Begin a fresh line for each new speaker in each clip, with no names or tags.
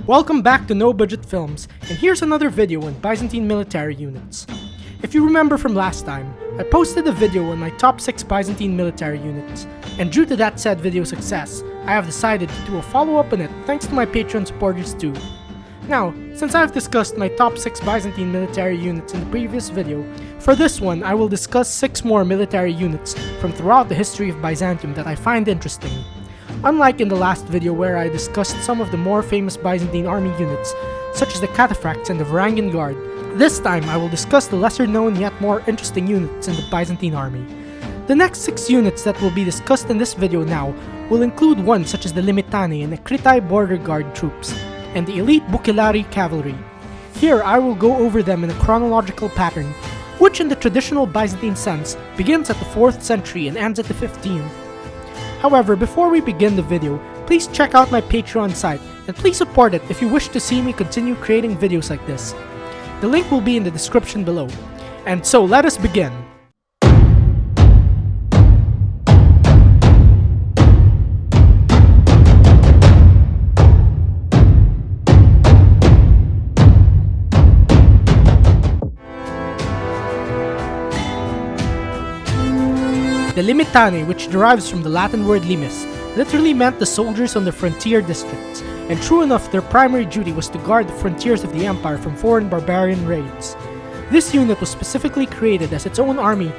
Welcome back to No Budget Films, and here's another video on Byzantine military units. If you remember from last time, I posted a video on my top 6 Byzantine military units, and due to that said video success, I have decided to do a follow-up on it thanks to my Patreon supporters too. Now, since I've discussed my top 6 Byzantine military units in the previous video, for this one I will discuss 6 more military units from throughout the history of Byzantium that I find interesting. Unlike in the last video where I discussed some of the more famous Byzantine army units, such as the Cataphracts and the Varangian Guard, this time I will discuss the lesser known yet more interesting units in the Byzantine army. The next 6 units that will be discussed in this video now will include ones such as the Limitanei and Akritai border guard troops, and the elite Bucellarii cavalry. Here I will go over them in a chronological pattern, which in the traditional Byzantine sense begins at the 4th century and ends at the 15th. However, before we begin the video, please check out my Patreon site and please support it if you wish to see me continue creating videos like this. The link will be in the description below. And so let us begin! The Limitanei, which derives from the Latin word limes, literally meant the soldiers on the frontier districts, and true enough their primary duty was to guard the frontiers of the empire from foreign barbarian raids. This unit was specifically created as its own army,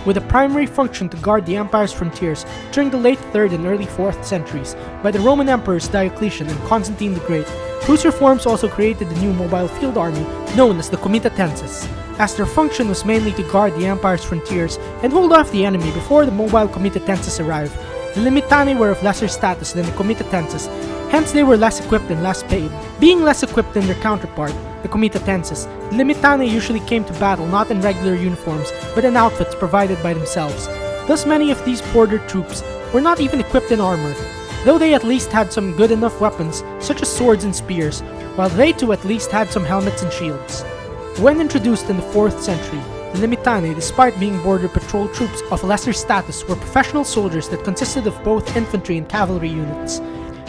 with a primary function to guard the empire's frontiers during the late 3rd and early 4th centuries by the Roman emperors Diocletian and Constantine the Great, whose reforms also created the new mobile field army known as the Comitatenses. As their function was mainly to guard the empire's frontiers and hold off the enemy before the mobile Comitatenses arrived, the Limitanei were of lesser status than the Comitatenses, hence they were less equipped and less paid. Being less equipped than their counterpart, the Comitatenses, the Limitanei usually came to battle not in regular uniforms but in outfits provided by themselves. Thus many of these border troops were not even equipped in armor, though they at least had some good enough weapons such as swords and spears, while they too at least had some helmets and shields. When introduced in the 4th century, the Limitanei, despite being border patrol troops of lesser status, were professional soldiers that consisted of both infantry and cavalry units,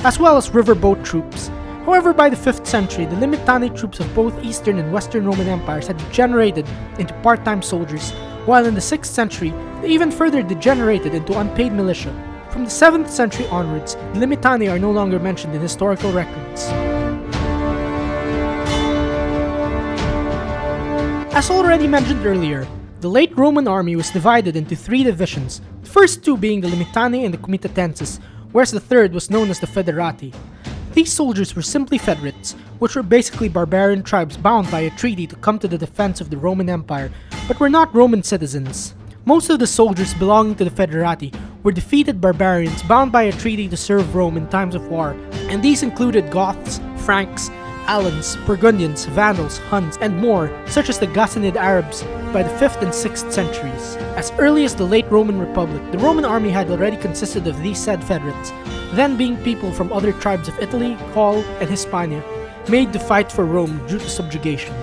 as well as riverboat troops. However, by the 5th century, the Limitanei troops of both Eastern and Western Roman empires had degenerated into part-time soldiers, while in the 6th century, they even further degenerated into unpaid militia. From the 7th century onwards, the Limitanei are no longer mentioned in historical records. As already mentioned earlier, the late Roman army was divided into 3 divisions, the first 2 being the Limitanei and the Comitatenses, whereas the third was known as the Foederati. These soldiers were simply federates, which were basically barbarian tribes bound by a treaty to come to the defense of the Roman Empire, but were not Roman citizens. Most of the soldiers belonging to the Foederati were defeated barbarians bound by a treaty to serve Rome in times of war, and these included Goths, Franks, Alans, Burgundians, Vandals, Huns, and more, such as the Ghassanid Arabs by the 5th and 6th centuries. As early as the late Roman Republic, the Roman army had already consisted of these said federates, then being people from other tribes of Italy, Gaul, and Hispania, made to fight for Rome due to subjugation.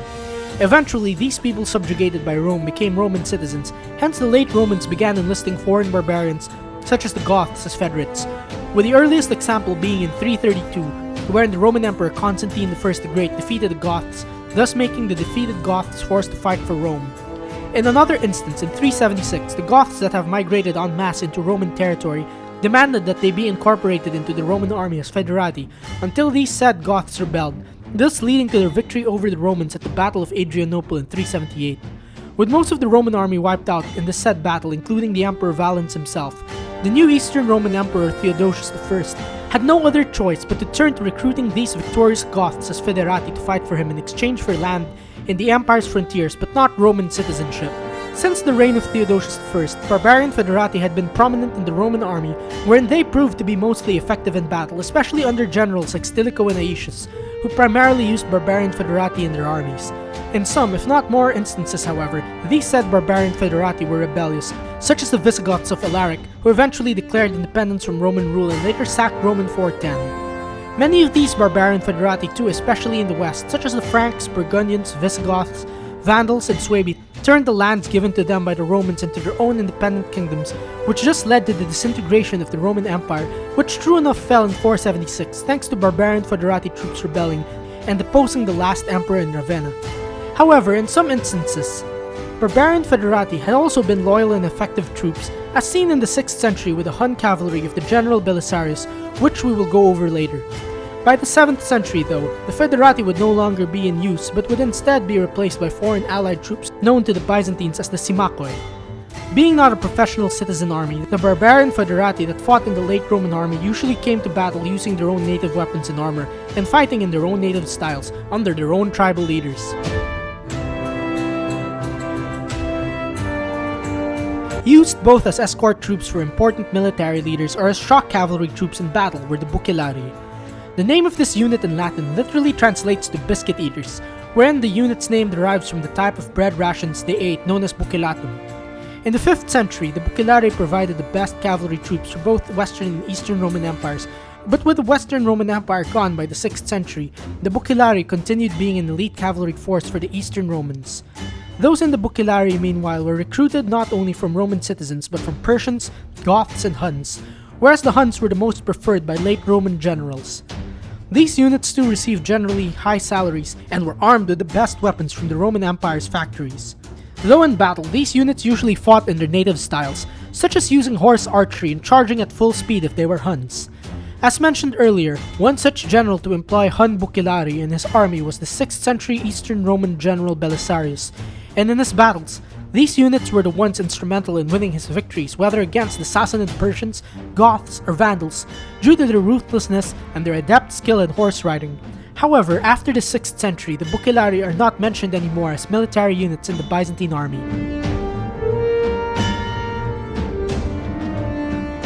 Eventually, these people subjugated by Rome became Roman citizens, hence the late Romans began enlisting foreign barbarians, such as the Goths, as federates, with the earliest example being in 332, wherein the Roman Emperor Constantine I the Great defeated the Goths, thus making the defeated Goths forced to fight for Rome. In another instance, in 376, the Goths that have migrated en masse into Roman territory demanded that they be incorporated into the Roman army as Foederati, until these said Goths rebelled, thus leading to their victory over the Romans at the Battle of Adrianople in 378. With most of the Roman army wiped out in the said battle, including the Emperor Valens himself, the new Eastern Roman Emperor Theodosius I had no other choice but to turn to recruiting these victorious Goths as Foederati to fight for him in exchange for land in the empire's frontiers but not Roman citizenship. Since the reign of Theodosius I, barbarian Foederati had been prominent in the Roman army, wherein they proved to be mostly effective in battle, especially under generals like Stilicho and Aetius, who primarily used barbarian Foederati in their armies. In some, if not more instances, however, these said barbarian Foederati were rebellious, such as the Visigoths of Alaric, who eventually declared independence from Roman rule and later sacked Rome in 410. Many of these barbarian Foederati too, especially in the west, such as the Franks, Burgundians, Visigoths, Vandals, and Suebi, turned the lands given to them by the Romans into their own independent kingdoms, which just led to the disintegration of the Roman Empire, which true enough fell in 476 thanks to barbarian Foederati troops rebelling and deposing the last emperor in Ravenna. However, in some instances, barbarian Foederati had also been loyal and effective troops, as seen in the 6th century with the Hun cavalry of the general Belisarius, which we will go over later. By the 7th century though, the Foederati would no longer be in use but would instead be replaced by foreign allied troops known to the Byzantines as the Symmachoi. Being not a professional citizen army, the barbarian Foederati that fought in the late Roman army usually came to battle using their own native weapons and armor, and fighting in their own native styles, under their own tribal leaders. Used both as escort troops for important military leaders or as shock cavalry troops in battle were the Bucellarii. The name of this unit in Latin literally translates to biscuit eaters, wherein the unit's name derives from the type of bread rations they ate known as bucellatum. In the 5th century, the Bucellarii provided the best cavalry troops for both Western and Eastern Roman empires, but with the Western Roman Empire gone by the 6th century, the Bucellarii continued being an elite cavalry force for the Eastern Romans. Those in the Bucellarii, meanwhile, were recruited not only from Roman citizens but from Persians, Goths, and Huns, whereas the Huns were the most preferred by late Roman generals. These units too received generally high salaries and were armed with the best weapons from the Roman Empire's factories. Though in battle, these units usually fought in their native styles, such as using horse archery and charging at full speed if they were Huns. As mentioned earlier, one such general to employ Hun Bucellarii in his army was the 6th century Eastern Roman general Belisarius, and in his battles, these units were the ones instrumental in winning his victories, whether against the Sassanid Persians, Goths, or Vandals, due to their ruthlessness and their adept skill in horse riding. However, after the 6th century, the Bucellarii are not mentioned anymore as military units in the Byzantine army.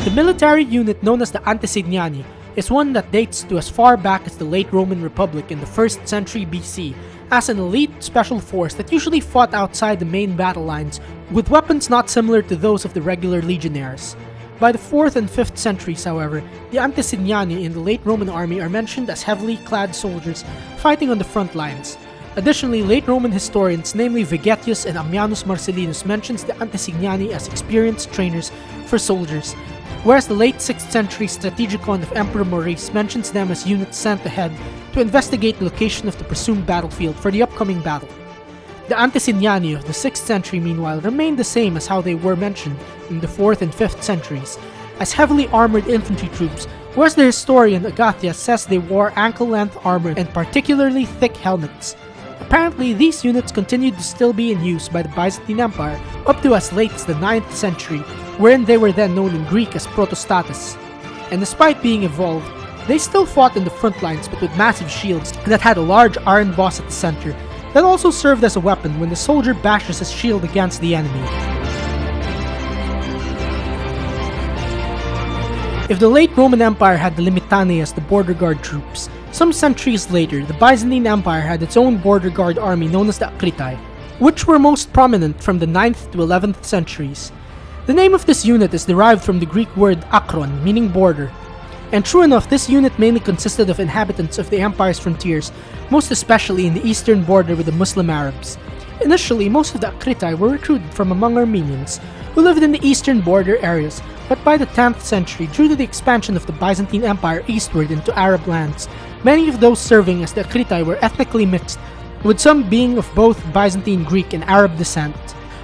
The military unit known as the Antesignani is one that dates to as far back as the late Roman Republic in the 1st century BC, as an elite special force that usually fought outside the main battle lines with weapons not similar to those of the regular legionaries. By the 4th and 5th centuries, however, the Antesignani in the late Roman army are mentioned as heavily clad soldiers fighting on the front lines. Additionally, late Roman historians, namely Vegetius and Ammianus Marcellinus, mentions the Antesignani as experienced trainers for soldiers, whereas the late 6th century strategicon of Emperor Maurice mentions them as units sent ahead to investigate the location of the presumed battlefield for the upcoming battle. The Antesignani of the 6th century, meanwhile, remained the same as how they were mentioned in the 4th and 5th centuries, as heavily armored infantry troops, whereas the historian Agathias says they wore ankle-length armor and particularly thick helmets. Apparently, these units continued to still be in use by the Byzantine Empire up to as late as the 9th century, wherein they were then known in Greek as protostates. And despite being evolved, they still fought in the front lines but with massive shields that had a large iron boss at the center that also served as a weapon when the soldier bashes his shield against the enemy. If the late Roman Empire had the Limitanei as the border guard troops, some centuries later the Byzantine Empire had its own border guard army known as the Akritai, which were most prominent from the 9th to 11th centuries. The name of this unit is derived from the Greek word akron, meaning border. And true enough, this unit mainly consisted of inhabitants of the empire's frontiers, most especially in the eastern border with the Muslim Arabs. Initially, most of the Akritai were recruited from among Armenians, who lived in the eastern border areas, but by the 10th century, due to the expansion of the Byzantine Empire eastward into Arab lands, many of those serving as the Akritai were ethnically mixed, with some being of both Byzantine Greek and Arab descent.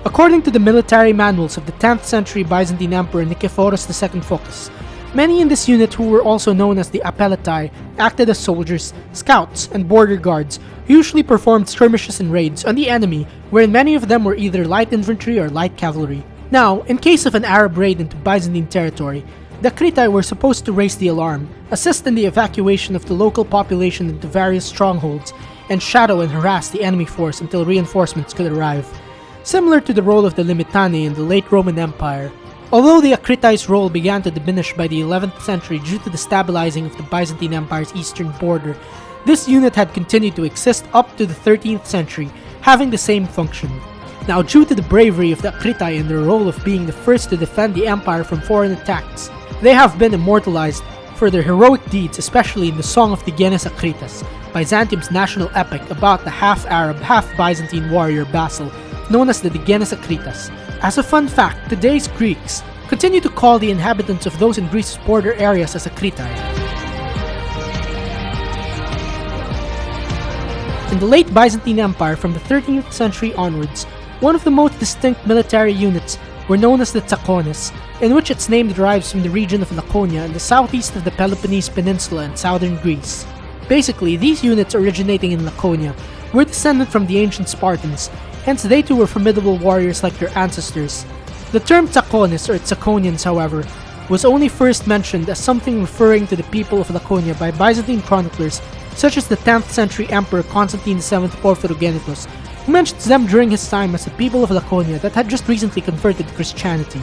According to the military manuals of the 10th century Byzantine Emperor Nikephoros II Phocas, many in this unit, who were also known as the Apeletai, acted as soldiers, scouts, and border guards, who usually performed skirmishes and raids on the enemy, wherein many of them were either light infantry or light cavalry. Now, in case of an Arab raid into Byzantine territory, the Akritai were supposed to raise the alarm, assist in the evacuation of the local population into various strongholds, and shadow and harass the enemy force until reinforcements could arrive. Similar to the role of the Limitanei in the late Roman Empire, although the Akritai's role began to diminish by the 11th century due to the stabilizing of the Byzantine Empire's eastern border, this unit had continued to exist up to the 13th century, having the same function. Now, due to the bravery of the Akritai and their role of being the first to defend the empire from foreign attacks, they have been immortalized for their heroic deeds, especially in the Song of Tigenes Akritas, Byzantium's national epic about the half-Arab, half-Byzantine warrior Basil, known as the Digenes Akritas. As a fun fact, today's Greeks continue to call the inhabitants of those in Greece's border areas as Akritai. In the late Byzantine Empire from the 13th century onwards, one of the most distinct military units were known as the Tzakones, in which its name derives from the region of Laconia in the southeast of the Peloponnese Peninsula in southern Greece. Basically, these units originating in Laconia were descended from the ancient Spartans, hence they too were formidable warriors like their ancestors. The term Tzakones or Tzakonians, however, was only first mentioned as something referring to the people of Laconia by Byzantine chroniclers such as the 10th century Emperor Constantine VII Porphyrogenitos, who mentions them during his time as the people of Laconia that had just recently converted to Christianity.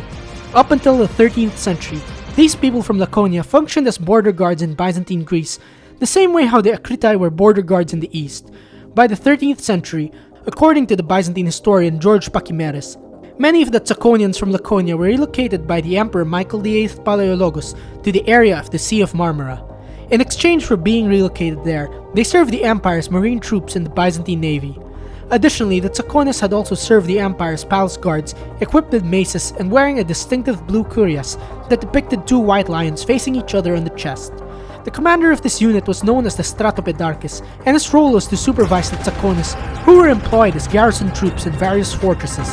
Up until the 13th century, these people from Laconia functioned as border guards in Byzantine Greece, the same way how the Akritai were border guards in the east. By the 13th century, according to the Byzantine historian George Pakimeres, many of the Tzakonians from Laconia were relocated by the Emperor Michael VIII Palaiologos to the area of the Sea of Marmara. In exchange for being relocated there, they served the empire's marine troops in the Byzantine navy. Additionally, the Tzakones had also served the empire's palace guards, equipped with maces and wearing a distinctive blue cuirass that depicted two white lions facing each other on the chest. The commander of this unit was known as the Stratopedarchus, and his role was to supervise the Tzakones, who were employed as garrison troops in various fortresses.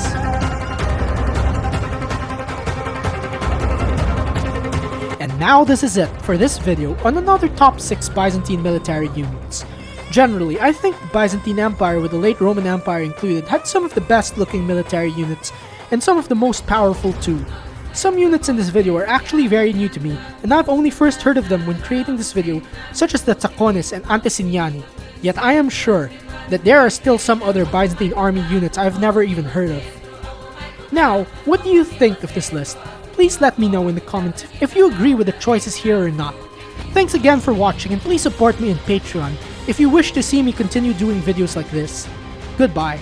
And now this is it for this video on another top 6 Byzantine military units. Generally, I think the Byzantine Empire with the late Roman Empire included had some of the best looking military units and some of the most powerful too. Some units in this video are actually very new to me, and I've only first heard of them when creating this video, such as the Tzakones and Antesignani, yet I am sure that there are still some other Byzantine army units I've never even heard of. Now, what do you think of this list? Please let me know in the comments if you agree with the choices here or not. Thanks again for watching, and please support me on Patreon if you wish to see me continue doing videos like this. Goodbye.